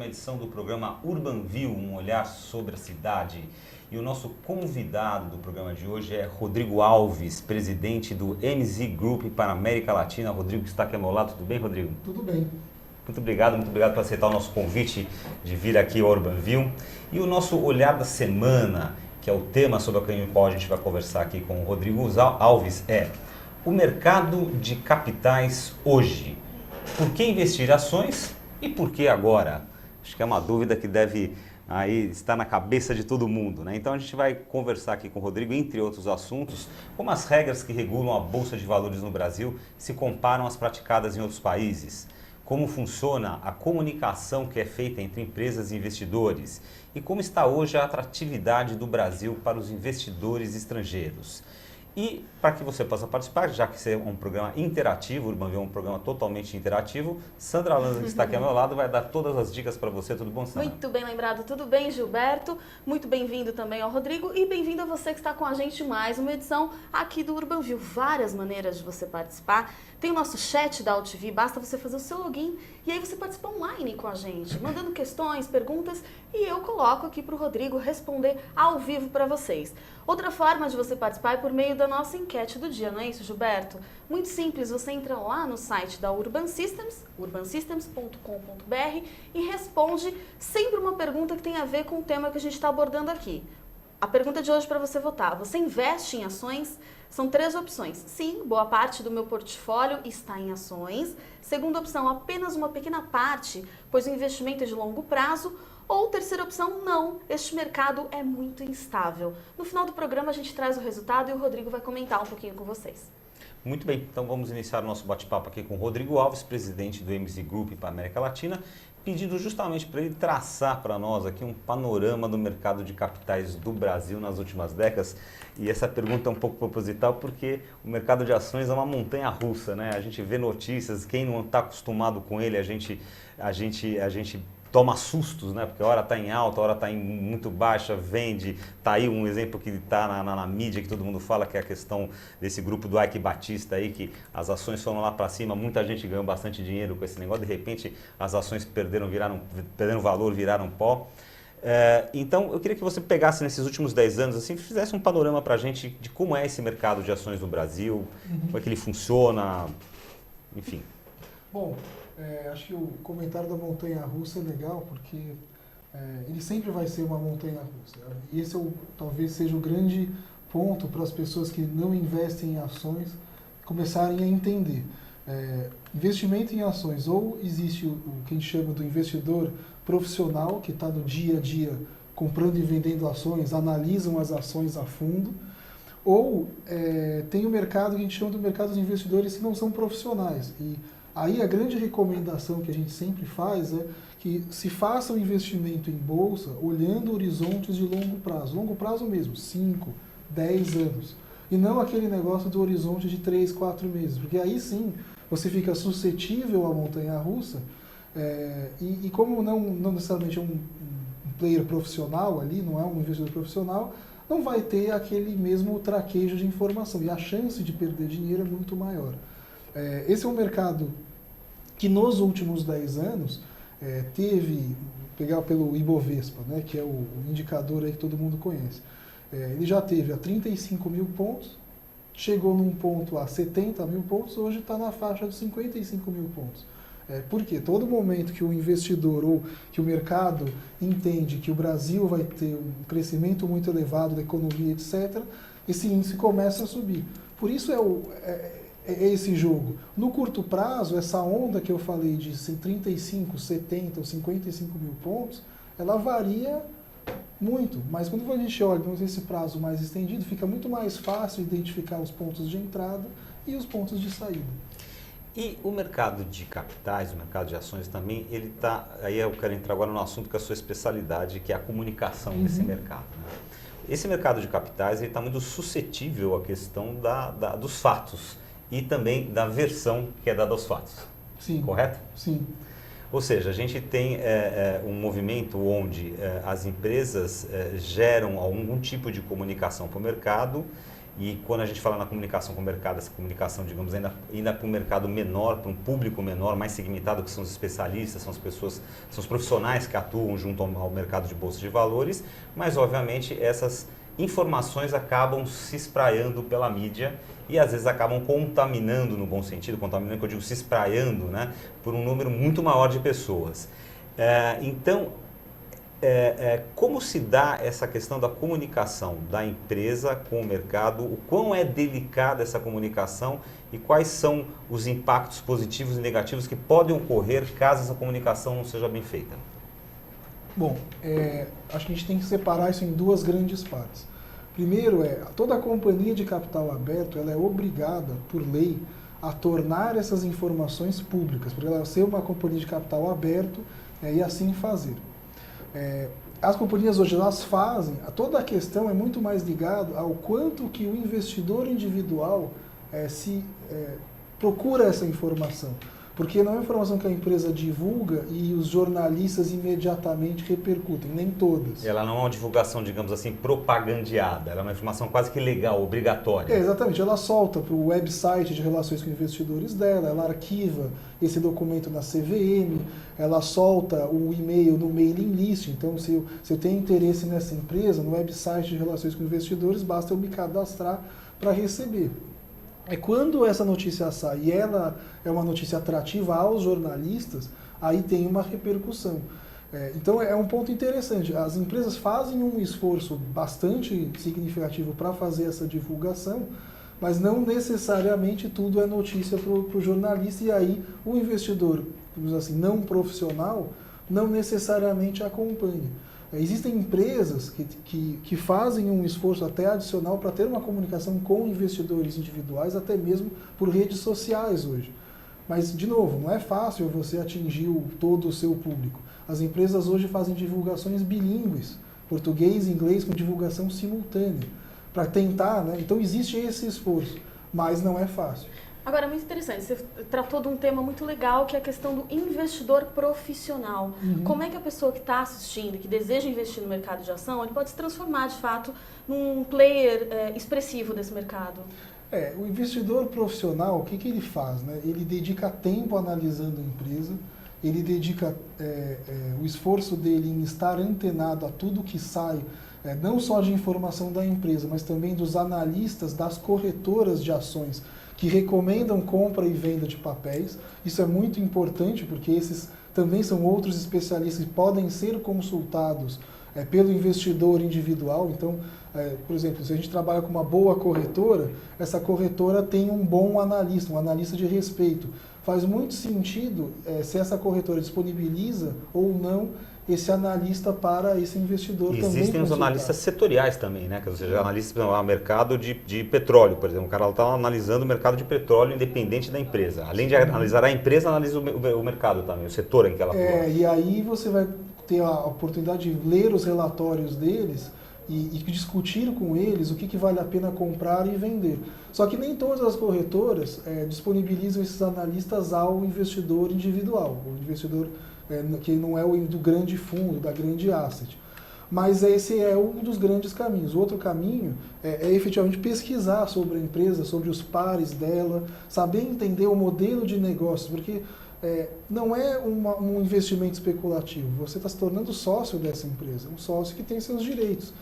uma edição do programa Urban View, um olhar sobre a cidade. E o nosso convidado do programa de hoje é Rodrigo Alves, presidente do MZ Group para a América Latina. Rodrigo que está aqui ao meu lado. Tudo bem, Rodrigo? Tudo bem. Muito obrigado por aceitar o nosso convite de vir aqui ao Urban View. E o nosso olhar da semana, que é o tema sobre o qual a gente vai conversar aqui com o Rodrigo Alves, é o mercado de capitais hoje. Por que investir em ações e por que agora? Acho que é uma dúvida que deve aí estar na cabeça de todo mundo, né? Então a gente vai conversar aqui com o Rodrigo, entre outros assuntos, como as regras que regulam a Bolsa de Valores no Brasil se comparam às praticadas em outros países, como funciona a comunicação que é feita entre empresas e investidores e como está hoje a atratividade do Brasil para os investidores estrangeiros. E para que você possa participar, já que esse é um programa interativo, o Urban View é um programa totalmente interativo, Sandra Lanza, que está aqui ao meu lado, vai dar todas as dicas para você. Tudo bom, Sandra? Muito bem lembrado, tudo bem, Gilberto? Muito bem-vindo também ao Rodrigo e bem-vindo a você que está com a gente em mais uma edição aqui do Urban View. Várias maneiras de você participar. Tem o nosso chat da AltV, basta você fazer o seu login e aí você participa online com a gente, mandando questões, perguntas e eu coloco aqui para o Rodrigo responder ao vivo para vocês. Outra forma de você participar é por meio da nossa enquete do dia, não é isso, Gilberto? Muito simples, você entra lá no site da Urban Systems, urbansystems.com.br e responde sempre uma pergunta que tem a ver com o tema que a gente está abordando aqui. A pergunta de hoje para você votar: você investe em ações? São 3 opções. Sim, boa parte do meu portfólio está em ações. Segunda opção, apenas uma pequena parte, pois o investimento é de longo prazo. Ou terceira opção, não, este mercado é muito instável. No final do programa a gente traz o resultado e o Rodrigo vai comentar um pouquinho com vocês. Muito bem, então vamos iniciar o nosso bate-papo aqui com o Rodrigo Alves, presidente do MZ Group para a América Latina, pedindo justamente para ele traçar para nós aqui um panorama do mercado de capitais do Brasil nas últimas décadas. E essa pergunta é um pouco proposital porque o mercado de ações é uma montanha-russa, né? A gente vê notícias, quem não está acostumado com ele, a gente toma sustos, né? Porque a hora está em alta, a hora está em muito baixa, vende. Está aí um exemplo que está na mídia, que todo mundo fala, que é a questão desse grupo do Ike Batista aí, que as ações foram lá para cima, muita gente ganhou bastante dinheiro com esse negócio, de repente as ações perderam valor, viraram pó. Então eu queria que você pegasse nesses últimos 10 anos, assim, fizesse um panorama para a gente de como é esse mercado de ações no Brasil, como é que ele funciona, enfim. Bom, acho que o comentário da montanha-russa é legal porque ele sempre vai ser uma montanha-russa. E esse talvez seja o grande ponto para as pessoas que não investem em ações começarem a entender. Investimento em ações, ou existe o que a gente chama do investidor profissional, que está no dia a dia comprando e vendendo ações, analisam as ações a fundo, ou tem o mercado que a gente chama do mercado dos investidores que não são profissionais. E aí a grande recomendação que a gente sempre faz é que se faça um investimento em bolsa olhando horizontes de longo prazo mesmo, 5, 10 anos, e não aquele negócio do horizonte de 3, 4 meses, porque aí sim você fica suscetível à montanha-russa, e como não necessariamente é um player profissional ali, não é um investidor profissional, não vai ter aquele mesmo traquejo de informação, e a chance de perder dinheiro é muito maior. Esse é um mercado que nos últimos 10 anos teve, pegar pelo Ibovespa, né, que é o indicador aí que todo mundo conhece, ele já teve a 35 mil pontos, chegou num ponto a 70 mil pontos, hoje está na faixa de 55 mil pontos. Por quê? Todo momento que o investidor ou que o mercado entende que o Brasil vai ter um crescimento muito elevado da economia, etc., esse índice começa a subir. Por isso é esse jogo. No curto prazo, essa onda que eu falei de 35, 70 ou 55 mil pontos, ela varia muito, mas quando a gente olha esse prazo mais estendido, fica muito mais fácil identificar os pontos de entrada e os pontos de saída. E o mercado de capitais, o mercado de ações também, ele está... Aí eu quero entrar agora no assunto que é a sua especialidade, que é a comunicação desse mercado, né? Esse mercado de capitais está muito suscetível à questão dos fatos e também da versão que é dada aos fatos. Sim. Correto? Sim. Ou seja, a gente tem um movimento onde as empresas geram algum tipo de comunicação para o mercado E quando a gente fala na comunicação com o mercado, essa comunicação, digamos, ainda para um mercado menor, para um público menor, mais segmentado, que são os especialistas, são as pessoas, são os profissionais que atuam junto ao mercado de bolsa de valores, mas obviamente essas informações acabam se espraiando pela mídia e às vezes acabam contaminando, no bom sentido, contaminando que eu digo se espraiando, né, por um número muito maior de pessoas. Como se dá essa questão da comunicação da empresa com o mercado? O quão é delicada essa comunicação e quais são os impactos positivos e negativos que podem ocorrer caso essa comunicação não seja bem feita? Bom, acho que a gente tem que separar isso em duas grandes partes. Primeiro toda companhia de capital aberto ela é obrigada, por lei, a tornar essas informações públicas, porque ela ser uma companhia de capital aberto e assim fazer. As companhias hoje elas fazem, toda a questão é muito mais ligada ao quanto que o investidor individual procura essa informação. Porque não é uma informação que a empresa divulga e os jornalistas imediatamente repercutem, nem todas. Ela não é uma divulgação, digamos assim, propagandeada, ela é uma informação quase que legal, obrigatória. Exatamente, ela solta para o website de relações com investidores dela, ela arquiva esse documento na CVM, ela solta o e-mail no mailing list. Então, se eu tenho interesse nessa empresa, no website de relações com investidores, basta eu me cadastrar para receber. Quando essa notícia sai e ela é uma notícia atrativa aos jornalistas, aí tem uma repercussão. Então é um ponto interessante. As empresas fazem um esforço bastante significativo para fazer essa divulgação, mas não necessariamente tudo é notícia para o jornalista, e aí o investidor, vamos dizer assim, não profissional, não necessariamente acompanha. Existem empresas que fazem um esforço até adicional para ter uma comunicação com investidores individuais, até mesmo por redes sociais hoje. Mas, de novo, não é fácil você atingir todo o seu público. As empresas hoje fazem divulgações bilíngues, português e inglês, com divulgação simultânea, para tentar, né? Então existe esse esforço, mas não é fácil. Agora, é muito interessante, você tratou de um tema muito legal, que é a questão do investidor profissional. Uhum. Como é que a pessoa que está assistindo, que deseja investir no mercado de ação, ele pode se transformar, de fato, num player expressivo desse mercado? O investidor profissional, o que ele faz, né? Ele dedica tempo analisando a empresa, ele dedica o esforço dele em estar antenado a tudo que sai, não só de informação da empresa, mas também dos analistas das corretoras de ações, que recomendam compra e venda de papéis. Isso é muito importante, porque esses também são outros especialistas que podem ser consultados pelo investidor individual. Então, por exemplo, se a gente trabalha com uma boa corretora, essa corretora tem um bom analista, um analista de respeito. Faz muito sentido se essa corretora disponibiliza ou não esse analista para esse investidor também. Existem os analistas setoriais também, né? Ou seja, analistas, por exemplo, mercado de petróleo, por exemplo. O cara está analisando o mercado de petróleo independente da empresa. Além de analisar a empresa, analisa o mercado também, o setor em que ela atua. E aí você vai ter a oportunidade de ler os relatórios deles e discutir com eles o que vale a pena comprar e vender. Só que nem todas as corretoras disponibilizam esses analistas ao investidor individual, o investidor que não é o do grande fundo, da grande asset. Mas esse é um dos grandes caminhos. O outro caminho é efetivamente pesquisar sobre a empresa, sobre os pares dela, saber entender o modelo de negócio, porque não é um investimento especulativo. Você está se tornando sócio dessa empresa, um sócio que tem seus direitos.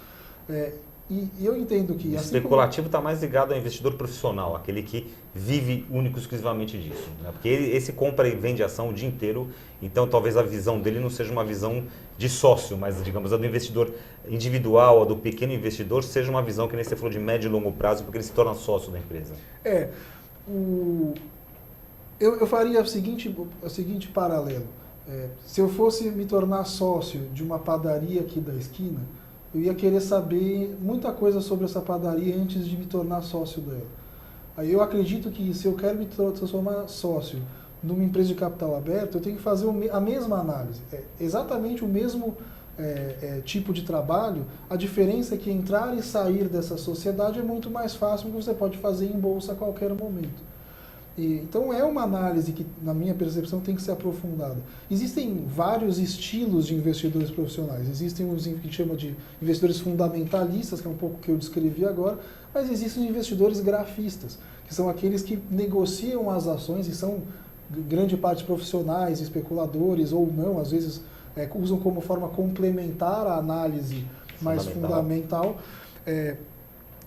E eu entendo que... O especulativo está mais ligado ao investidor profissional, aquele que vive único e exclusivamente disso. Né? Porque esse compra e vende ação o dia inteiro, então talvez a visão dele não seja uma visão de sócio, mas digamos a do investidor individual, a do pequeno investidor, seja uma visão que nem você falou de médio e longo prazo, porque ele se torna sócio da empresa. Eu faria o seguinte paralelo. Se eu fosse me tornar sócio de uma padaria aqui da esquina, eu ia querer saber muita coisa sobre essa padaria antes de me tornar sócio dela. Aí eu acredito que se eu quero me transformar sócio numa empresa de capital aberto, eu tenho que fazer a mesma análise. Exatamente o mesmo tipo de trabalho. A diferença é que entrar e sair dessa sociedade é muito mais fácil do que você pode fazer em bolsa a qualquer momento. Então é uma análise que, na minha percepção, tem que ser aprofundada. Existem vários estilos de investidores profissionais. Existem os que a gente chama de investidores fundamentalistas, que é um pouco o que eu descrevi agora, mas existem os investidores grafistas, que são aqueles que negociam as ações e são grande parte profissionais, especuladores ou não, às vezes usam como forma complementar a análise mais fundamental,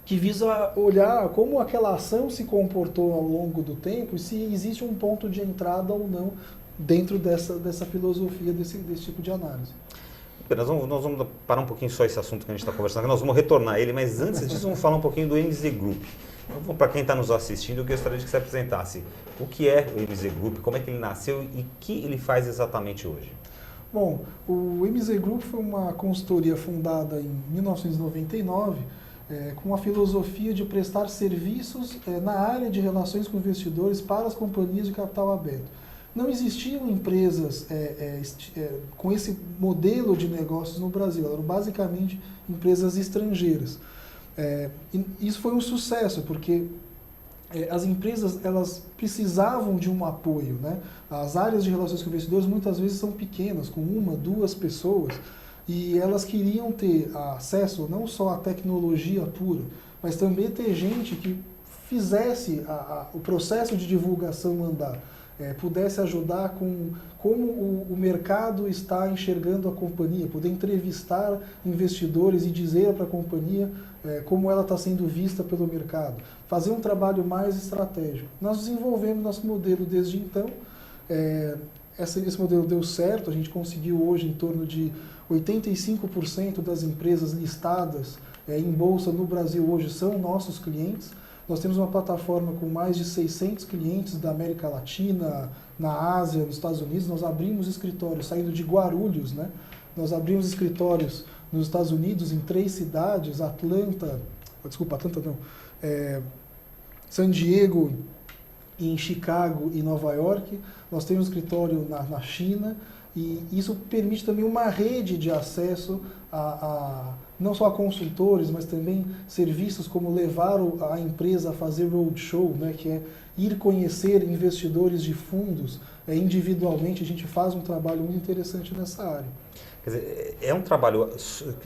que visa olhar como aquela ação se comportou ao longo do tempo e se existe um ponto de entrada ou não dentro dessa filosofia, desse tipo de análise. Nós vamos parar um pouquinho só esse assunto que a gente está conversando, nós vamos retornar a ele, mas antes disso vamos falar um pouquinho do MZ Group. Então, para quem está nos assistindo, eu gostaria de que você apresentasse o que é o MZ Group, como é que ele nasceu e o que ele faz exatamente hoje. Bom, o MZ Group foi uma consultoria fundada em 1999, com a filosofia de prestar serviços na área de relações com investidores para as companhias de capital aberto. Não existiam empresas com esse modelo de negócios no Brasil, eram basicamente empresas estrangeiras. Isso foi um sucesso, porque as empresas elas precisavam de um apoio, né? As áreas de relações com investidores muitas vezes são pequenas, com 1, 2 pessoas, e elas queriam ter acesso não só à tecnologia pura, mas também ter gente que fizesse o processo de divulgação andar, pudesse ajudar com como o mercado está enxergando a companhia, poder entrevistar investidores e dizer para a companhia como ela está sendo vista pelo mercado, fazer um trabalho mais estratégico. Nós desenvolvemos nosso modelo desde então, esse modelo deu certo, a gente conseguiu hoje em torno de 85% das empresas listadas em bolsa no Brasil hoje são nossos clientes. Nós temos uma plataforma com mais de 600 clientes da América Latina, na Ásia, nos Estados Unidos. Nós abrimos escritórios, saindo de Guarulhos, né? Nós abrimos escritórios nos Estados Unidos em 3 cidades, San Diego, em Chicago e Nova York. Nós temos escritório na China e isso permite também uma rede de acesso não só a consultores, mas também serviços como levar a empresa a fazer roadshow, né, que é ir conhecer investidores de fundos individualmente. A gente faz um trabalho muito interessante nessa área. Quer dizer, é um trabalho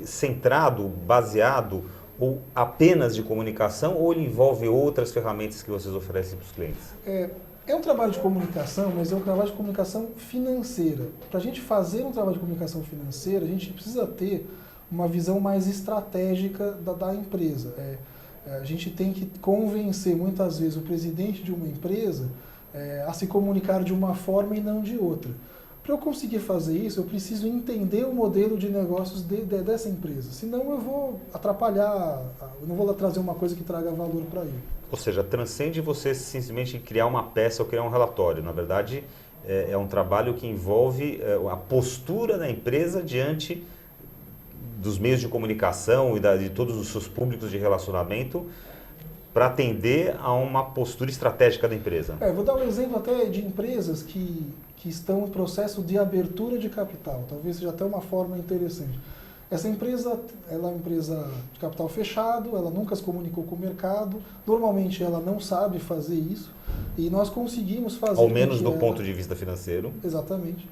centrado, baseado ou apenas de comunicação, ou ele envolve outras ferramentas que vocês oferecem para os clientes? É um trabalho de comunicação, mas é um trabalho de comunicação financeira. Para a gente fazer um trabalho de comunicação financeira, a gente precisa ter uma visão mais estratégica da empresa. A gente tem que convencer muitas vezes o presidente de uma empresa a se comunicar de uma forma e não de outra. Para eu conseguir fazer isso, eu preciso entender o modelo de negócios dessa empresa. Senão eu vou atrapalhar, eu não vou trazer uma coisa que traga valor para ele. Ou seja, transcende você simplesmente criar uma peça ou criar um relatório. Na verdade, é um trabalho que envolve a postura da empresa diante dos meios de comunicação e de todos os seus públicos de relacionamento para atender a uma postura estratégica da empresa. Vou dar um exemplo até de empresas que estão em processo de abertura de capital. Talvez seja até uma forma interessante. Essa empresa, ela é uma empresa de capital fechado, ela nunca se comunicou com o mercado, normalmente ela não sabe fazer isso, e nós conseguimos fazer... Ao menos do ponto de vista financeiro. Exatamente.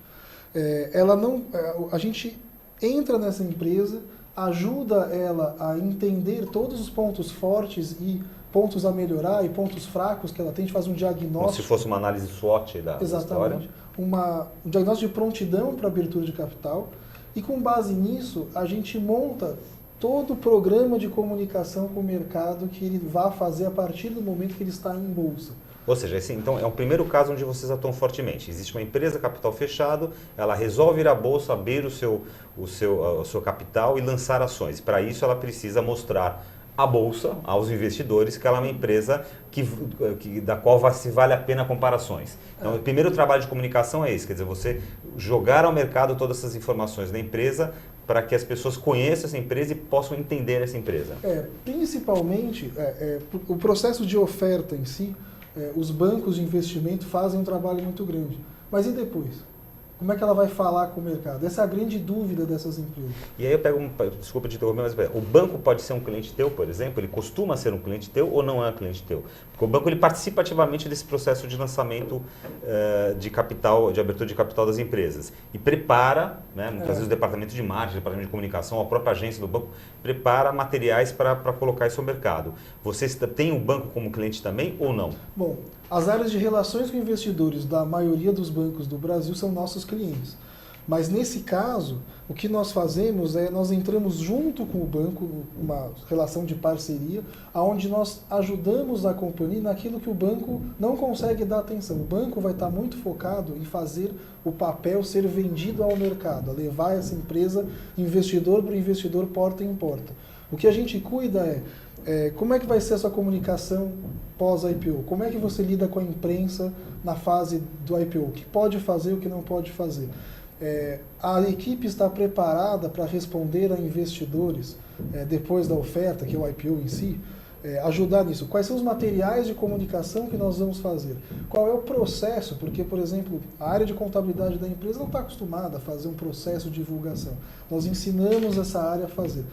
A gente entra nessa empresa, ajuda ela a entender todos os pontos fortes e pontos a melhorar e pontos fracos que ela tem, a gente faz um diagnóstico. Como se fosse uma análise SWOT da história. Exatamente. Um diagnóstico de prontidão para abertura de capital. E com base nisso, a gente monta todo o programa de comunicação com o mercado que ele vai fazer a partir do momento que ele está em bolsa. Ou seja, esse, então, é o primeiro caso onde vocês atuam fortemente. Existe uma empresa capital fechado, ela resolve ir à bolsa, abrir o seu capital e lançar ações. Para isso, ela precisa mostrar à bolsa, aos investidores, que ela é uma empresa da qual vale a pena comparações. Então, o primeiro trabalho de comunicação é esse, quer dizer, você jogar ao mercado todas essas informações da empresa para que as pessoas conheçam essa empresa e possam entender essa empresa. Principalmente, o processo de oferta em si, os bancos de investimento fazem um trabalho muito grande. Mas e depois? Como é que ela vai falar com o mercado? Essa é a grande dúvida dessas empresas. E aí eu pego, desculpa te interromper, mas o banco pode ser um cliente teu, por exemplo? Ele costuma ser um cliente teu ou não é um cliente teu? Porque o banco ele participa ativamente desse processo de lançamento de capital, de abertura de capital das empresas. E prepara, né, muitas vezes o departamento de marketing, o departamento de comunicação, a própria agência do banco, prepara materiais para colocar isso ao mercado. Vocês têm o banco como cliente também ou não? Bom, as áreas de relações com investidores da maioria dos bancos do Brasil são nossos clientes. Mas nesse caso, o que nós fazemos é nós entramos junto com o banco, uma relação de parceria, onde nós ajudamos a companhia naquilo que o banco não consegue dar atenção. O banco vai estar muito focado em fazer o papel ser vendido ao mercado, a levar essa empresa investidor por investidor, porta em porta. O que a gente cuida como é que vai ser a sua comunicação pós-IPO? Como é que você lida com a imprensa na fase do IPO? O que pode fazer, o que não pode fazer? A equipe está preparada para responder a investidores depois da oferta, que é o IPO em si, ajudar nisso. Quais são os materiais de comunicação que nós vamos fazer? Qual é o processo? Porque, por exemplo, a área de contabilidade da empresa não está acostumada a fazer um processo de divulgação. Nós ensinamos essa área a fazer.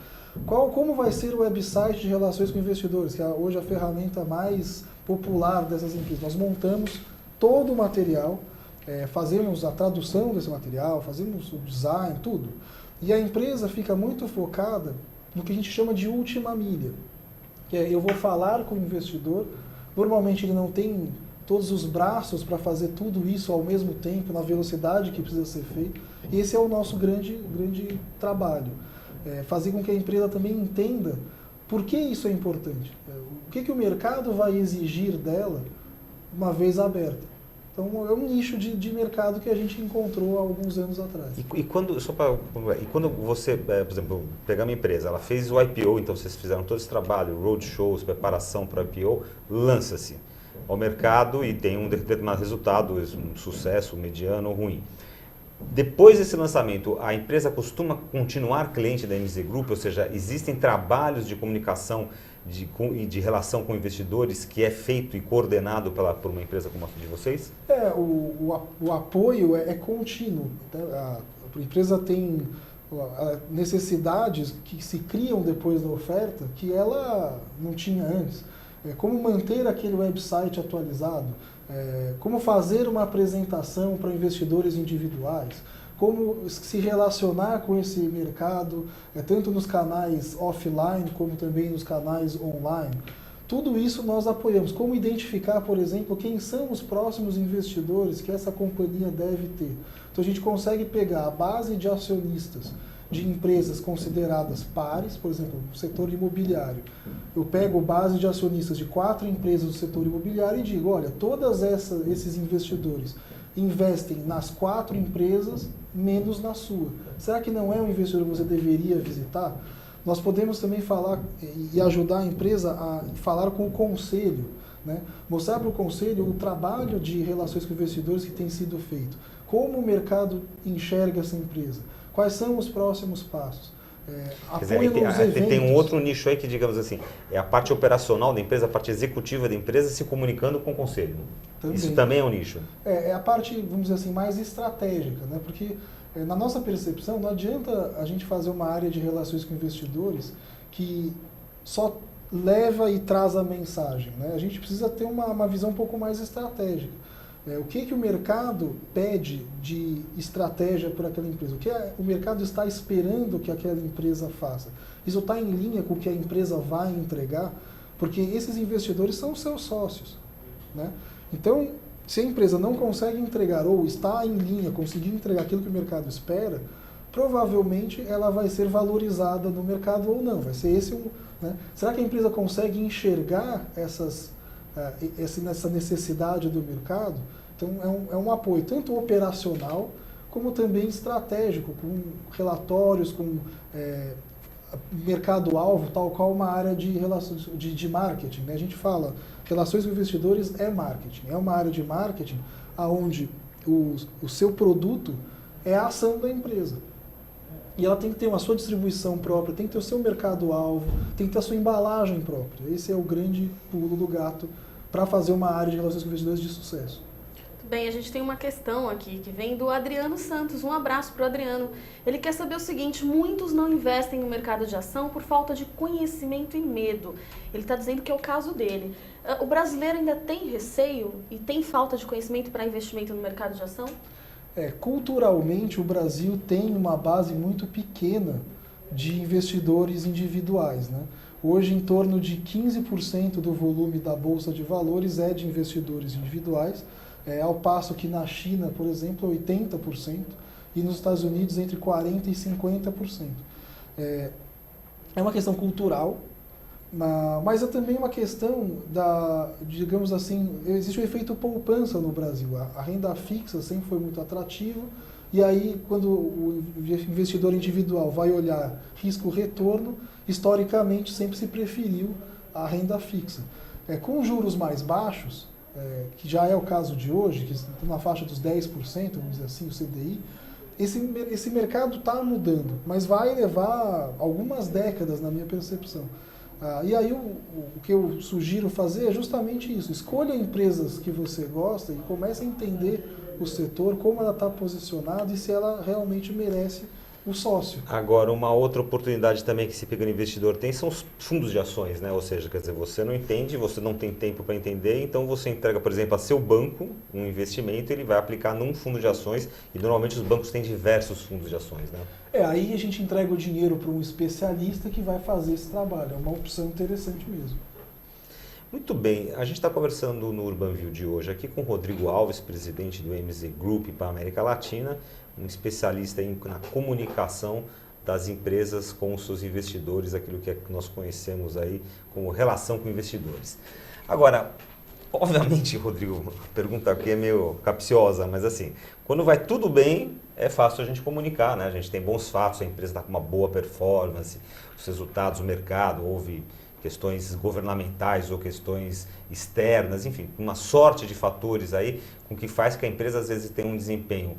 Como vai ser o website de relações com investidores, que é hoje a ferramenta mais popular dessas empresas? Nós montamos todo o material, fazemos a tradução desse material, fazemos o design, tudo. E a empresa fica muito focada no que a gente chama de última milha. Que eu vou falar com o investidor, normalmente ele não tem todos os braços para fazer tudo isso ao mesmo tempo, na velocidade que precisa ser feito. E esse é o nosso grande trabalho. Fazer com que a empresa também entenda por que isso é importante. O que o mercado vai exigir dela uma vez aberta. Então é um nicho de mercado que a gente encontrou há alguns anos atrás. E quando você, por exemplo, pegar uma empresa, ela fez o IPO, então vocês fizeram todo esse trabalho, roadshows, preparação para o IPO, lança-se ao mercado e tem um determinado resultado, um sucesso, mediano ou ruim. Depois desse lançamento, a empresa costuma continuar cliente da MZ Group, ou seja, existem trabalhos de comunicação de relação com investidores que é feito e coordenado por uma empresa como a de vocês? O apoio é contínuo. A empresa tem necessidades que se criam depois da oferta que ela não tinha antes. Como manter aquele website atualizado, como fazer uma apresentação para investidores individuais, como se relacionar com esse mercado, tanto nos canais offline como também nos canais online. Tudo isso nós apoiamos. Como identificar, por exemplo, quem são os próximos investidores que essa companhia deve ter. Então a gente consegue pegar a base de acionistas de empresas consideradas pares, por exemplo, no setor imobiliário. Eu pego base de acionistas de 4 empresas do setor imobiliário e digo, olha, todos esses investidores investem nas 4 empresas, menos na sua. Será que não é um investidor que você deveria visitar? Nós podemos também falar e ajudar a empresa a falar com o conselho, né? Mostrar para o conselho o trabalho de relações com investidores que tem sido feito. Como o mercado enxerga essa empresa? Quais são os próximos passos? Tem um outro nicho aí que, digamos assim, é a parte operacional da empresa, a parte executiva da empresa se comunicando com o conselho. Também. Isso também é um nicho? É a parte, vamos dizer assim, mais estratégica, né? Porque na nossa percepção não adianta a gente fazer uma área de relações com investidores que só leva e traz a mensagem, né? A gente precisa ter uma visão um pouco mais estratégica. O que o mercado pede de estratégia para aquela empresa? O que o mercado está esperando que aquela empresa faça? Isso está em linha com o que a empresa vai entregar? Porque esses investidores são seus sócios, né? Então, se a empresa não consegue entregar ou está em linha, conseguir entregar aquilo que o mercado espera, provavelmente ela vai ser valorizada no mercado ou não. Vai ser esse né? Será que a empresa consegue enxergar essa necessidade do mercado? Então é um apoio tanto operacional como também estratégico, com relatórios, com mercado-alvo, tal qual uma área de marketing, né? A gente fala, relações com investidores é marketing, é uma área de marketing onde o seu produto é a ação da empresa. E ela tem que ter a sua distribuição própria, tem que ter o seu mercado-alvo, tem que ter a sua embalagem própria. Esse é o grande pulo do gato para fazer uma área de relações com investidores de sucesso. Muito Bem, a gente tem uma questão aqui que vem do Adriano Santos. Um abraço para o Adriano. Ele quer saber o seguinte: muitos não investem no mercado de ação por falta de conhecimento e medo. Ele está dizendo que é o caso dele. O brasileiro ainda tem receio e tem falta de conhecimento para investimento no mercado de ação? Culturalmente, o Brasil tem uma base muito pequena de investidores individuais, né? Hoje, em torno de 15% do volume da Bolsa de Valores é de investidores individuais, ao passo que na China, por exemplo, é 80% e nos Estados Unidos entre 40% e 50%. É uma questão cultural, mas é também uma questão digamos assim, existe o efeito poupança no Brasil. A renda fixa sempre foi muito atrativa, e aí quando o investidor individual vai olhar risco-retorno, historicamente sempre se preferiu a renda fixa. Com juros mais baixos, que já é o caso de hoje, que está na faixa dos 10%, vamos dizer assim, o CDI, esse mercado está mudando, mas vai levar algumas décadas, na minha percepção. E aí o que eu sugiro fazer é justamente isso: escolha empresas que você gosta e comece a entender o setor, como ela está posicionada e se ela realmente merece o sócio. Agora, uma outra oportunidade também que esse pequeno investidor tem são os fundos de ações, né? Ou seja, quer dizer, você não entende, você não tem tempo para entender, então você entrega, por exemplo, a seu banco um investimento, ele vai aplicar num fundo de ações, e normalmente os bancos têm diversos fundos de ações, né? Aí a gente entrega o dinheiro para um especialista que vai fazer esse trabalho. É uma opção interessante mesmo. Muito bem, a gente está conversando no Urban View de hoje aqui com o Rodrigo Alves, presidente do MZ Group para a América Latina, um especialista na comunicação das empresas com os seus investidores, aquilo que nós conhecemos aí como relação com investidores. Agora, obviamente, Rodrigo, a pergunta aqui é meio capciosa, mas assim, quando vai tudo bem, é fácil a gente comunicar, né? A gente tem bons fatos, a empresa está com uma boa performance, os resultados, o mercado, houve questões governamentais ou questões externas, enfim, uma sorte de fatores aí com que faz que a empresa às vezes tenha um desempenho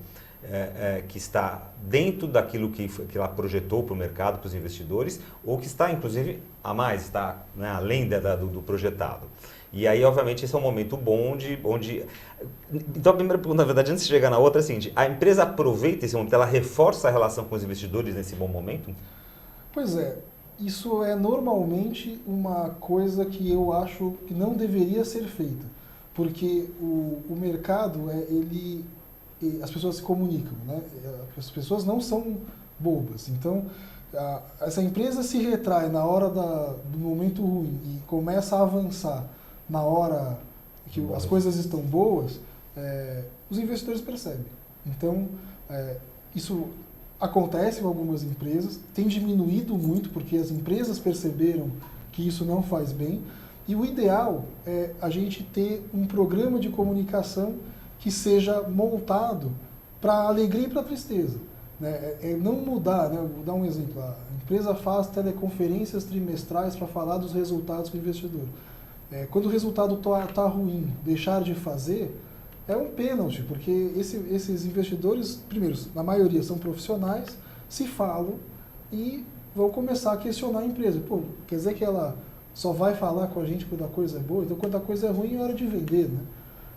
que está dentro daquilo que ela projetou para o mercado, para os investidores, ou que está, inclusive, a mais, está, né, além do projetado. E aí, obviamente, esse é um momento bom onde... Então, a primeira pergunta, na verdade, antes de chegar na outra, é a seguinte: a empresa aproveita esse momento, ela reforça a relação com os investidores nesse bom momento? Pois é, isso é normalmente uma coisa que eu acho que não deveria ser feita, porque o mercado, as pessoas se comunicam, né? As pessoas não são bobas. Então, essa empresa se retrai na hora do momento ruim e começa a avançar na hora que as coisas estão boas, os investidores percebem. Então, isso acontece em algumas empresas, tem diminuído muito porque as empresas perceberam que isso não faz bem, e o ideal é a gente ter um programa de comunicação que seja montado para a alegria e para a tristeza, né? Não mudar, né? Vou dar um exemplo: a empresa faz teleconferências trimestrais para falar dos resultados com o investidor. Quando o resultado está ruim, deixar de fazer é um pênalti, porque esses investidores, primeiro, na maioria são profissionais, se falam e vão começar a questionar a empresa. Pô, quer dizer que ela só vai falar com a gente quando a coisa é boa? Então, quando a coisa é ruim, é hora de vender, né?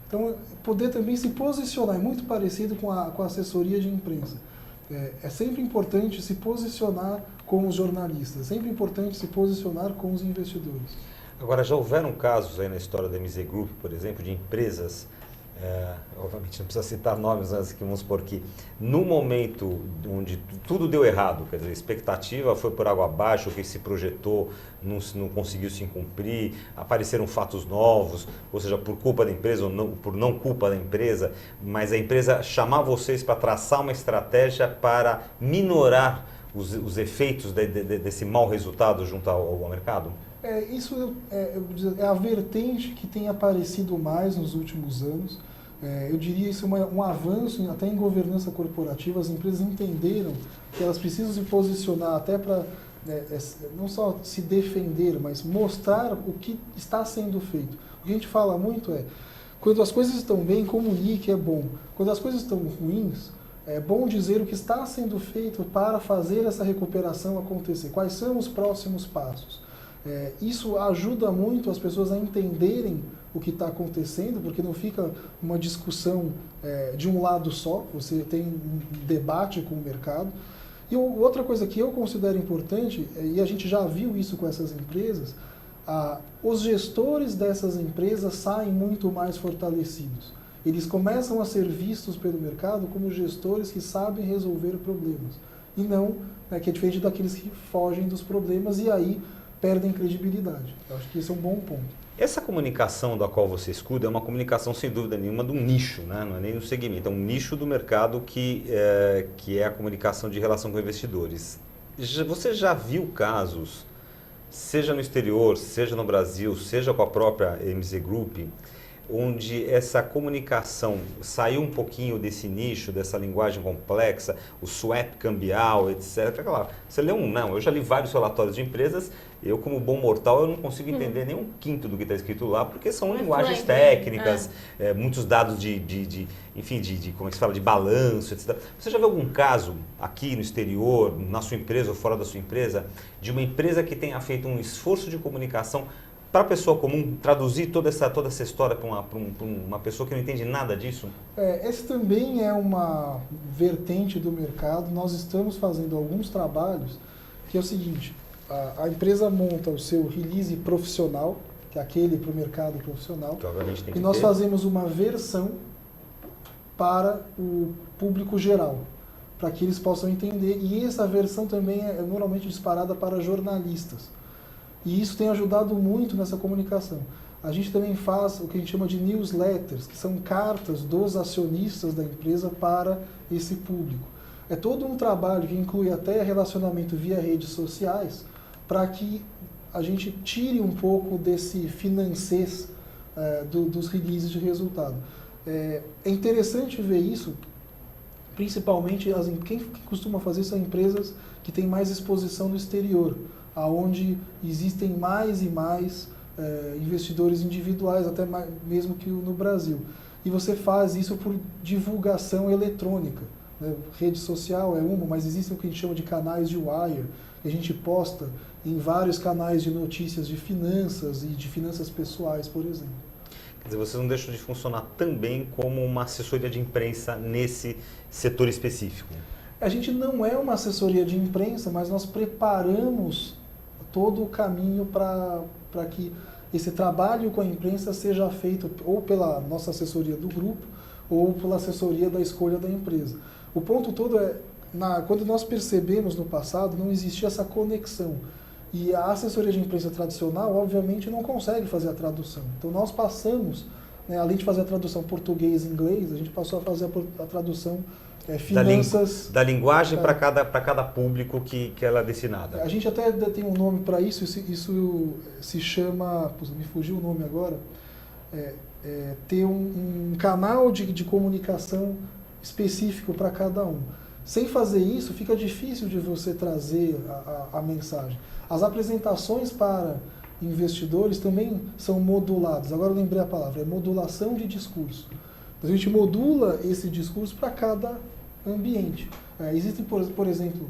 Então, poder também se posicionar é muito parecido com a assessoria de imprensa. É sempre importante se posicionar com os jornalistas, é sempre importante se posicionar com os investidores. Agora, já houveram casos aí na história da MZ Group, por exemplo, de empresas, obviamente não precisa citar nomes, mas que vamos supor que no momento onde tudo deu errado, quer dizer, a expectativa foi por água abaixo, o que se projetou não conseguiu se cumprir, apareceram fatos novos, ou seja, por culpa da empresa ou não, por não culpa da empresa, mas a empresa chamar vocês para traçar uma estratégia para minorar os efeitos desse mau resultado junto ao mercado? Isso é a vertente que tem aparecido mais nos últimos anos. Eu diria isso um avanço até em governança corporativa. As empresas entenderam que elas precisam se posicionar até para não só se defender, mas mostrar o que está sendo feito. O que a gente fala muito quando as coisas estão bem, comunique, é bom. Quando as coisas estão ruins, é bom dizer o que está sendo feito para fazer essa recuperação acontecer. Quais são os próximos passos? Isso ajuda muito as pessoas a entenderem o que está acontecendo, porque não fica uma discussão de um lado só, você tem um debate com o mercado. E outra coisa que eu considero importante, e a gente já viu isso com essas empresas, os gestores dessas empresas saem muito mais fortalecidos. Eles começam a ser vistos pelo mercado como gestores que sabem resolver problemas. E não, que é diferente daqueles que fogem dos problemas e aí perdem credibilidade. Eu acho que esse é um bom ponto. Essa comunicação da qual você escuta é uma comunicação, sem dúvida nenhuma, de um nicho, né? Não é nem um segmento, é um nicho do mercado que é a comunicação de relação com investidores. Você já viu casos, seja no exterior, seja no Brasil, seja com a própria MZ Group, onde essa comunicação saiu um pouquinho desse nicho, dessa linguagem complexa, o swap cambial, etc. Claro, você lê eu já li vários relatórios de empresas, eu como bom mortal eu não consigo entender nem um quinto do que está escrito lá, porque são linguagens técnicas, muitos dados enfim, como é que se fala, de balanço, etc. Você já viu algum caso aqui no exterior, na sua empresa ou fora da sua empresa, de uma empresa que tenha feito um esforço de comunicação para a pessoa comum, traduzir toda essa história para uma pessoa que não entende nada disso? Esse também é uma vertente do mercado. Nós estamos fazendo alguns trabalhos que é o seguinte, a empresa monta o seu release profissional, que é aquele para o mercado profissional, e nós fazemos uma versão para o público geral, para que eles possam entender. E essa versão também é normalmente disparada para jornalistas. E isso tem ajudado muito nessa comunicação. A gente também faz o que a gente chama de newsletters, que são cartas dos acionistas da empresa para esse público. É todo um trabalho que inclui até relacionamento via redes sociais, para que a gente tire um pouco desse financês dos releases de resultado. É interessante ver isso, principalmente quem costuma fazer isso são empresas que têm mais exposição no exterior, aonde existem mais e mais investidores individuais, até mesmo que no Brasil. E você faz isso por divulgação eletrônica. Né? Rede social é uma, mas existem o que a gente chama de canais de wire, que a gente posta em vários canais de notícias de finanças e de finanças pessoais, por exemplo. Quer dizer, vocês não deixam de funcionar também como uma assessoria de imprensa nesse setor específico? A gente não é uma assessoria de imprensa, mas nós preparamos todo o caminho para que esse trabalho com a imprensa seja feito ou pela nossa assessoria do grupo ou pela assessoria da escolha da empresa. O ponto todo é, quando nós percebemos no passado, não existia essa conexão. E a assessoria de imprensa tradicional, obviamente, não consegue fazer a tradução. Então nós passamos, além de fazer a tradução português e inglês, a gente passou a fazer a tradução finanças... Da linguagem para cada público que ela é destinada. A gente até tem um nome para isso, isso se chama... me fugiu o nome agora. Ter um canal de comunicação específico para cada um. Sem fazer isso, fica difícil de você trazer a mensagem. As apresentações para investidores também são moduladas. Agora eu lembrei a palavra, é modulação de discurso. A gente modula esse discurso para cada ambiente. Existem, por exemplo,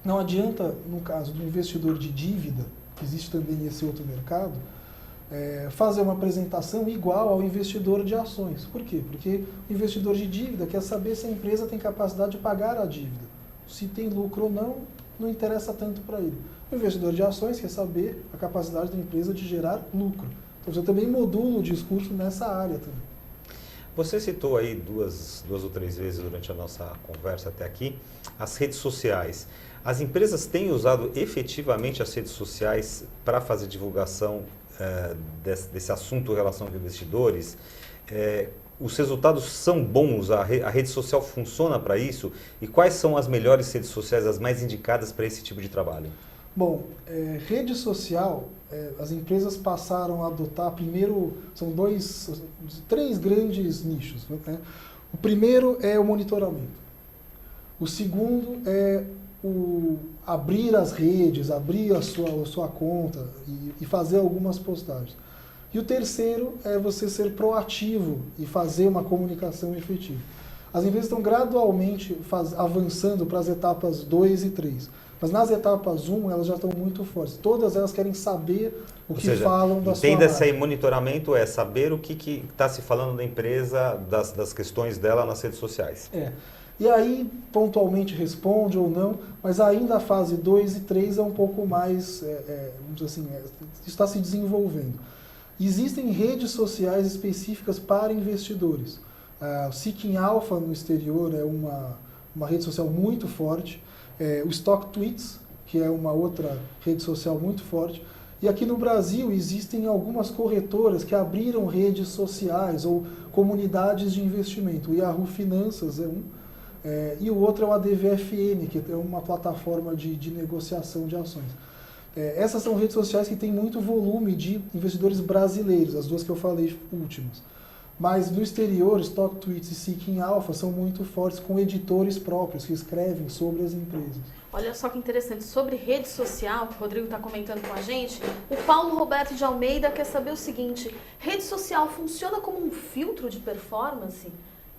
não adianta, no caso do investidor de dívida, que existe também esse outro mercado, fazer uma apresentação igual ao investidor de ações. Por quê? Porque o investidor de dívida quer saber se a empresa tem capacidade de pagar a dívida. Se tem lucro ou não, não interessa tanto para ele. O investidor de ações quer saber a capacidade da empresa de gerar lucro. Então você também modula o discurso nessa área também. Você citou aí duas ou três vezes durante a nossa conversa até aqui as redes sociais. As empresas têm usado efetivamente as redes sociais para fazer divulgação desse assunto relação com investidores? Os resultados são bons? A rede social funciona para isso? E quais são as melhores redes sociais, as mais indicadas para esse tipo de trabalho? Bom, rede social, as empresas passaram a adotar, primeiro, são três grandes nichos. Né? O primeiro é o monitoramento. O segundo é abrir as redes, abrir a sua conta e fazer algumas postagens. E o terceiro é você ser proativo e fazer uma comunicação efetiva. As empresas estão gradualmente avançando para as etapas 2 e 3. Mas nas etapas 1, elas já estão muito fortes. Todas elas querem saber o que falam da sua Entenda-se aí, marca. monitoramento é saber o que está se falando da empresa, das questões dela nas redes sociais. E aí, pontualmente responde ou não, mas ainda a fase 2 e 3 é um pouco mais, vamos dizer assim, está se desenvolvendo. Existem redes sociais específicas para investidores. O Seeking Alpha no exterior é uma rede social muito forte. O Stock Tweets, que é uma outra rede social muito forte. E aqui no Brasil existem algumas corretoras que abriram redes sociais ou comunidades de investimento. O Yahoo Finanças é um. E o outro é o ADVFN, que é uma plataforma de negociação de ações. Essas são redes sociais que têm muito volume de investidores brasileiros, as duas que eu falei últimas. Mas no exterior, Stock Tweets e Seeking Alpha são muito fortes, com editores próprios que escrevem sobre as empresas. Olha só que interessante, sobre rede social, que o Rodrigo está comentando com a gente, o Paulo Roberto de Almeida quer saber o seguinte: rede social funciona como um filtro de performance?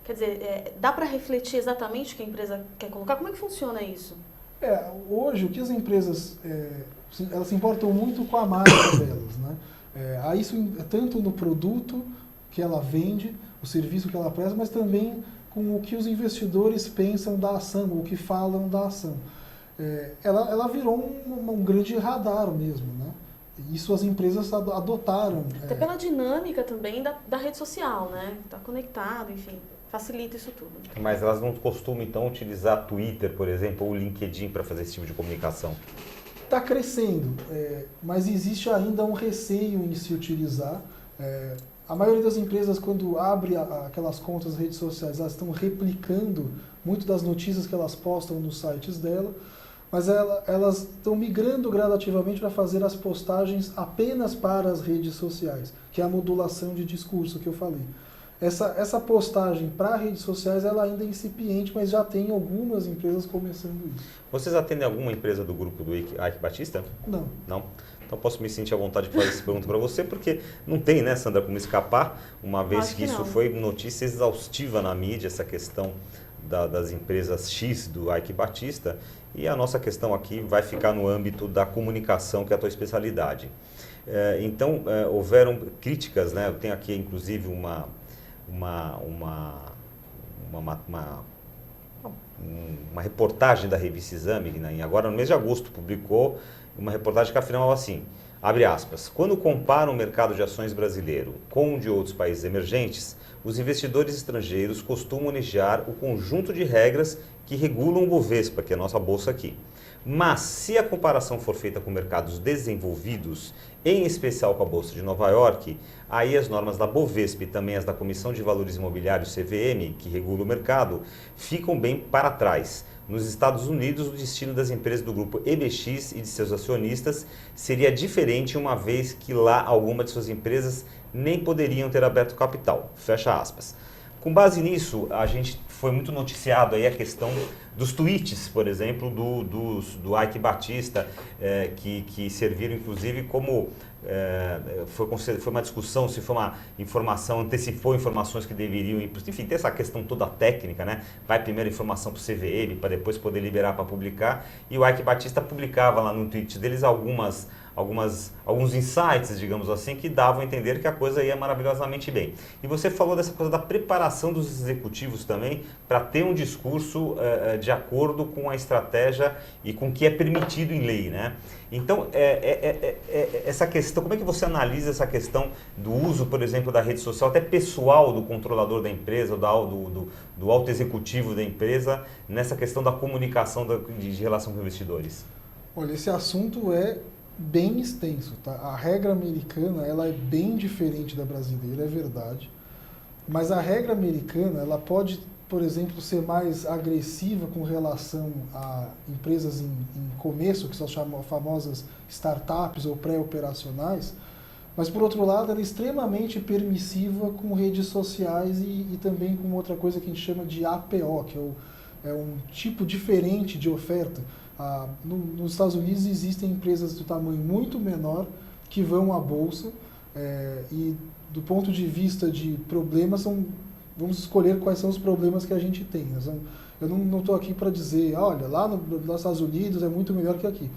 Quer dizer, dá para refletir exatamente o que a empresa quer colocar? Como é que funciona isso? Hoje, o que as empresas, elas se importam muito com a marca delas, né? Isso tanto no produto que ela vende, o serviço que ela presta, mas também com o que os investidores pensam da ação, ou o que falam da ação. Ela virou um grande radar mesmo, né? Isso as empresas adotaram. Até pela dinâmica também da rede social, né? Está conectado, enfim. Facilita isso tudo. Mas elas não costumam, então, utilizar Twitter, por exemplo, ou LinkedIn para fazer esse tipo de comunicação? Está crescendo, mas existe ainda um receio em se utilizar. A maioria das empresas, quando abre aquelas contas nas redes sociais, elas estão replicando muito das notícias que elas postam nos sites dela, mas elas estão migrando gradativamente para fazer as postagens apenas para as redes sociais, que é a modulação de discurso que eu falei. Essa postagem para redes sociais ela ainda é incipiente, mas já tem algumas empresas começando isso. Vocês atendem alguma empresa do grupo do Eike Batista? Não. Não? Então posso me sentir à vontade de fazer essa pergunta para você, porque não tem, né, Sandra, como escapar, uma vez que isso foi notícia exaustiva na mídia, essa questão das empresas X do Eike Batista, e a nossa questão aqui vai ficar no âmbito da comunicação, que é a tua especialidade. Então, houveram críticas, né? Eu tenho aqui, inclusive, uma reportagem da revista Exame, que agora no mês de agosto publicou uma reportagem que afirmava assim, abre aspas, quando comparam o mercado de ações brasileiro com o de outros países emergentes, os investidores estrangeiros costumam negar o conjunto de regras que regulam o Bovespa, que é a nossa bolsa aqui. Mas, se a comparação for feita com mercados desenvolvidos, em especial com a Bolsa de Nova York, aí as normas da Bovespa e também as da Comissão de Valores Imobiliários, CVM, que regula o mercado, ficam bem para trás. Nos Estados Unidos, o destino das empresas do grupo EBX e de seus acionistas seria diferente, uma vez que lá algumas de suas empresas nem poderiam ter aberto capital. Fecha aspas. Com base nisso, a gente foi muito noticiado aí a questão dos tweets, por exemplo, do Eike Batista, que serviram inclusive como... foi uma discussão se foi uma informação, antecipou informações que deveriam ir, enfim, tem essa questão toda técnica, né? Vai primeiro a informação para o CVM, para depois poder liberar para publicar, e o Eike Batista publicava lá no tweet deles alguns insights, digamos assim, que davam a entender que a coisa ia maravilhosamente bem. E você falou dessa coisa da preparação dos executivos também para ter um discurso de acordo com a estratégia e com o que é permitido em lei, né? Então, essa questão, como é que você analisa essa questão do uso, por exemplo, da rede social, até pessoal do controlador da empresa, do alto executivo da empresa, nessa questão da comunicação de relação com investidores? Olha, esse assunto é bem extenso, tá? A regra americana, ela é bem diferente da brasileira, é verdade. Mas a regra americana, ela pode, por exemplo, ser mais agressiva com relação a empresas em começo, que são famosas startups ou pré-operacionais, mas, por outro lado, ela é extremamente permissiva com redes sociais e também com outra coisa que a gente chama de APO, que é um tipo diferente de oferta. Nos Estados Unidos existem empresas do tamanho muito menor que vão à bolsa e, do ponto de vista de problemas, vamos escolher quais são os problemas que a gente tem. Eu não estou aqui para dizer, olha, lá nos Estados Unidos é muito melhor que aqui.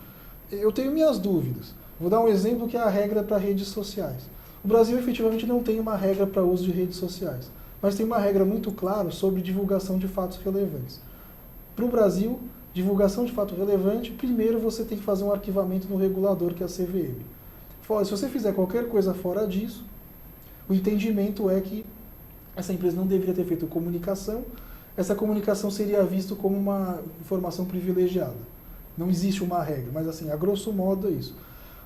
Eu tenho minhas dúvidas. Vou dar um exemplo que é a regra para redes sociais. O Brasil efetivamente não tem uma regra para uso de redes sociais, mas tem uma regra muito clara sobre divulgação de fatos relevantes. Para o Brasil, divulgação de fato relevante, primeiro você tem que fazer um arquivamento no regulador, que é a CVM. Se você fizer qualquer coisa fora disso, o entendimento é que essa empresa não deveria ter feito comunicação, essa comunicação seria vista como uma informação privilegiada. Não existe uma regra, mas assim, a grosso modo é isso.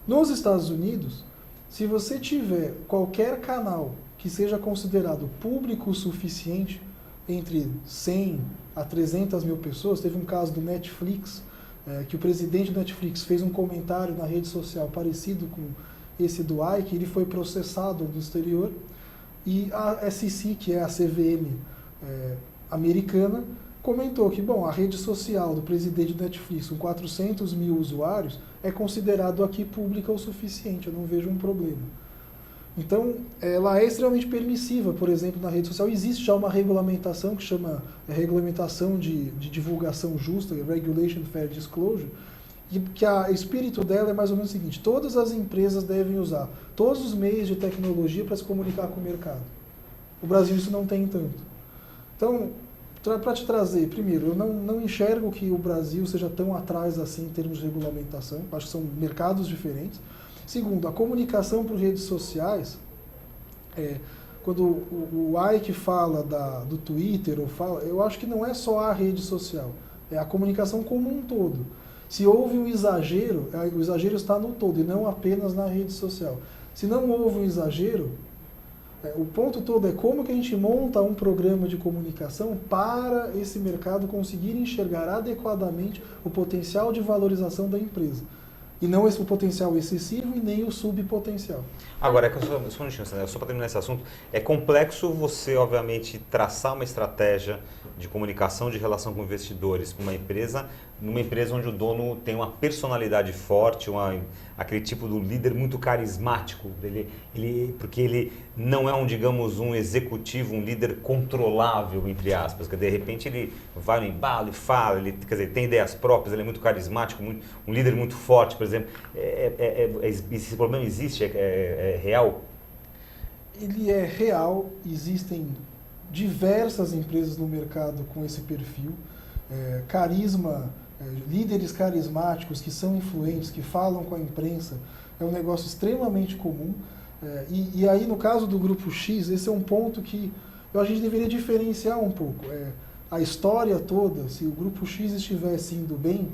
Nos Estados Unidos, se você tiver qualquer canal que seja considerado público o suficiente, entre 100 a 300 mil pessoas, teve um caso do Netflix, que o presidente do Netflix fez um comentário na rede social parecido com esse do Ike, ele foi processado no exterior, e a SEC, que é a CVM americana, comentou que, bom, a rede social do presidente do Netflix, com 400 mil usuários, é considerado aqui pública o suficiente, eu não vejo um problema. Então, ela é extremamente permissiva, por exemplo, na rede social. Existe já uma regulamentação que chama Regulamentação de Divulgação Justa, Regulation Fair Disclosure, e que o espírito dela é mais ou menos o seguinte: todas as empresas devem usar todos os meios de tecnologia para se comunicar com o mercado. O Brasil isso não tem tanto. Então, para te trazer, primeiro, eu não enxergo que o Brasil seja tão atrás assim em termos de regulamentação, acho que são mercados diferentes. Segundo, a comunicação por redes sociais, quando o Ike fala do Twitter, eu acho que não é só a rede social, é a comunicação como um todo. Se houve um exagero, o exagero está no todo e não apenas na rede social. Se não houve um exagero, o ponto todo é como que a gente monta um programa de comunicação para esse mercado conseguir enxergar adequadamente o potencial de valorização da empresa. E não o potencial excessivo e nem o subpotencial. Agora, só um minutinho, só para terminar esse assunto, é complexo você, obviamente, traçar uma estratégia de comunicação, de relação com investidores para uma empresa, numa empresa onde o dono tem uma personalidade forte, aquele tipo do líder muito carismático, porque ele não é digamos, um executivo, um líder controlável, entre aspas, que de repente ele vai no embalo e fala, tem ideias próprias, ele é muito carismático, um líder muito forte, por exemplo. Esse problema existe? É real? Ele é real, existem diversas empresas no mercado com esse perfil, líderes carismáticos que são influentes, que falam com a imprensa, é um negócio extremamente comum, e aí no caso do Grupo X, esse é um ponto que a gente deveria diferenciar um pouco. A história toda, se o Grupo X estivesse indo bem,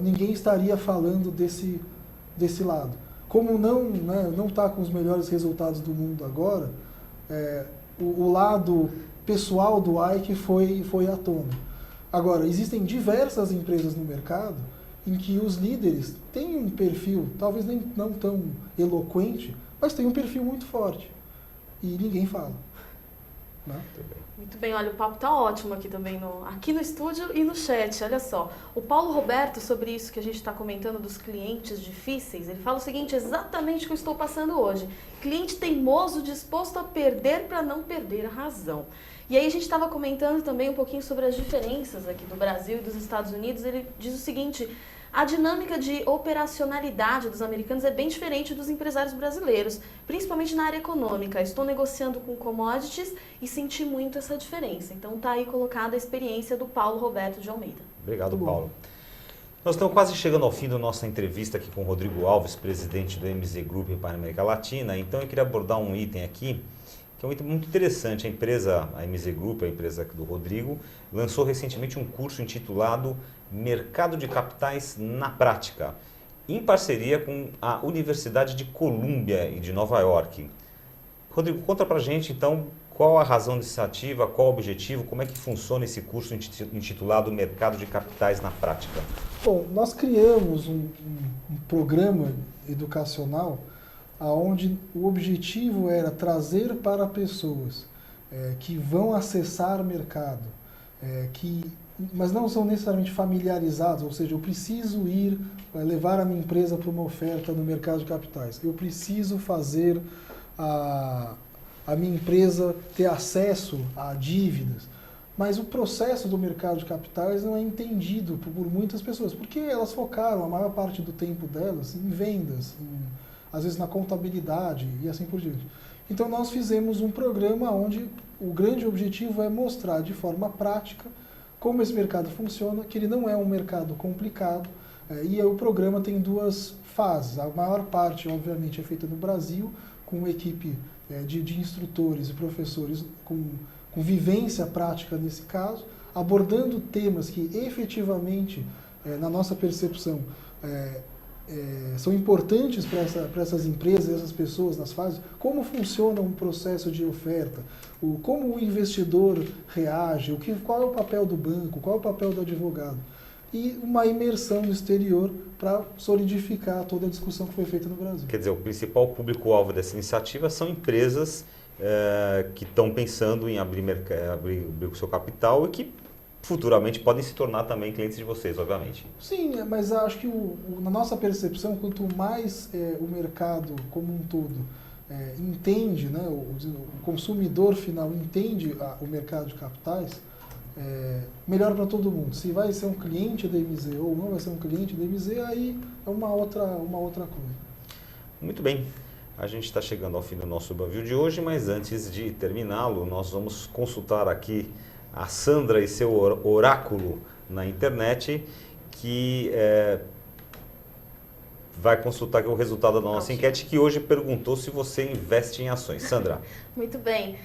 ninguém estaria falando desse lado. Como não está com os melhores resultados do mundo agora, o lado pessoal do Ike foi à tona. Agora, existem diversas empresas no mercado em que os líderes têm um perfil, talvez não tão eloquente, mas tem um perfil muito forte. E ninguém fala. Né? Muito bem, olha, o papo tá ótimo aqui também, aqui no estúdio e no chat, olha só. O Paulo Roberto, sobre isso que a gente está comentando dos clientes difíceis, ele fala o seguinte, exatamente o que eu estou passando hoje. Cliente teimoso, disposto a perder para não perder a razão. E aí a gente estava comentando também um pouquinho sobre as diferenças aqui do Brasil e dos Estados Unidos. Ele diz o seguinte: a dinâmica de operacionalidade dos americanos é bem diferente dos empresários brasileiros, principalmente na área econômica. Estou negociando com commodities e senti muito essa diferença. Então está aí colocada a experiência do Paulo Roberto de Almeida. Obrigado, Paulo. Nós estamos quase chegando ao fim da nossa entrevista aqui com o Rodrigo Alves, presidente do MZ Group para a América Latina. Então eu queria abordar um item aqui, que é um item muito interessante. A MZ Group, a empresa do Rodrigo, lançou recentemente um curso intitulado Mercado de Capitais na Prática, em parceria com a Universidade de Colômbia e de Nova York. Rodrigo, conta pra gente então qual a razão dessa iniciativa, qual o objetivo, como é que funciona esse curso intitulado Mercado de Capitais na Prática? Bom, nós criamos um programa educacional onde o objetivo era trazer para pessoas que vão acessar mercado, mas não são necessariamente familiarizados, ou seja, eu preciso levar a minha empresa para uma oferta no mercado de capitais, eu preciso fazer a minha empresa ter acesso a dívidas, Mas o processo do mercado de capitais não é entendido por muitas pessoas, porque elas focaram a maior parte do tempo delas em vendas, às vezes na contabilidade e assim por diante. Então nós fizemos um programa onde o grande objetivo é mostrar de forma prática como esse mercado funciona, que ele não é um mercado complicado, e o programa tem duas fases. A maior parte, obviamente, é feita no Brasil, com uma equipe de instrutores e professores com vivência prática nesse caso, abordando temas que efetivamente, na nossa percepção, são importantes para essas empresas, essas pessoas nas fases, como funciona um processo de oferta, como o investidor reage, qual é o papel do banco, qual é o papel do advogado. E uma imersão no exterior para solidificar toda a discussão que foi feita no Brasil. Quer dizer, o principal público-alvo dessa iniciativa são empresas que estão pensando em abrir o seu capital e que futuramente podem se tornar também clientes de vocês, obviamente. Sim, mas acho que na nossa percepção, quanto mais o mercado como um todo entende, né, o consumidor final entende o mercado de capitais, melhor para todo mundo. Se vai ser um cliente da MZ ou não vai ser um cliente da MZ, aí é uma outra coisa. Muito bem. A gente está chegando ao fim do nosso Urbanview de hoje, mas antes de terminá-lo, nós vamos consultar aqui a Sandra e seu oráculo na internet, que vai consultar aqui o resultado da nossa enquete, que hoje perguntou se você investe em ações. Sandra. Muito bem.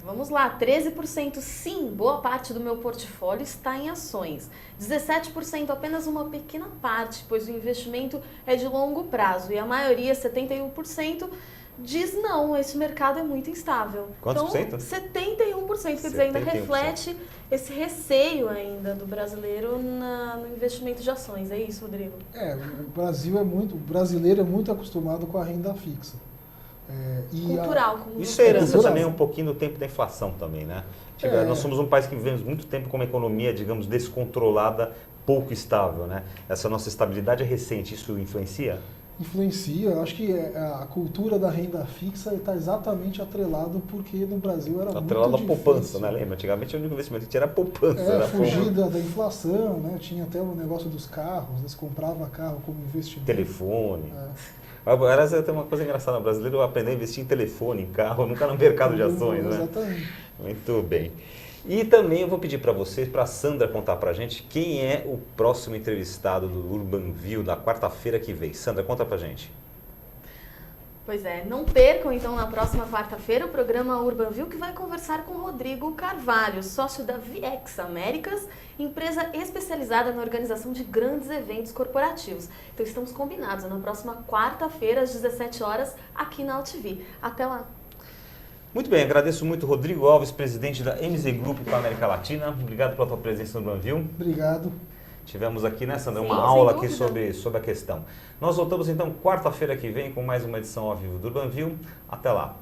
Vamos lá, 13% sim, boa parte do meu portfólio está em ações. 17% apenas uma pequena parte, pois o investimento é de longo prazo. E a maioria, 71%, diz não, esse mercado é muito instável. Quantos por então, cento? 71%, quer dizer, ainda reflete esse receio ainda do brasileiro no investimento de ações. É isso, Rodrigo? O brasileiro é muito acostumado com a renda fixa. Cultural. Como isso é herança também um pouquinho do tempo da inflação também, né? Nós somos um país que vivemos muito tempo com uma economia, digamos, descontrolada, pouco estável, né? Essa nossa estabilidade é recente, isso influencia? Influencia, eu acho que a cultura da renda fixa está exatamente atrelado porque no Brasil era atrelado muito difícil. À poupança, né? Lembra? Antigamente o único investimento que tinha era a poupança. Era fugir da inflação, né? Tinha até o negócio dos carros, né? Você comprava carro como investimento. Telefone. Aliás, tem uma coisa engraçada, o brasileiro aprender a investir em telefone, em carro, nunca no mercado de ações, né? Exatamente. Muito bem. E também eu vou pedir para vocês, para a Sandra contar para a gente quem é o próximo entrevistado do Urbanview da quarta-feira que vem. Sandra, conta para a gente. Pois é, não percam então na próxima quarta-feira o programa Urbanview, que vai conversar com Rodrigo Carvalho, sócio da VX Américas, empresa especializada na organização de grandes eventos corporativos. Então estamos combinados na próxima quarta-feira às 17 horas aqui na AltV. Até lá! Muito bem, agradeço muito Rodrigo Alves, presidente da MZ Group para a América Latina. Obrigado pela tua presença no Urbanview. Obrigado. Tivemos aqui, né, Sandra, uma aula aqui sobre a questão. Nós voltamos então quarta-feira que vem com mais uma edição ao vivo do Urbanview. Até lá!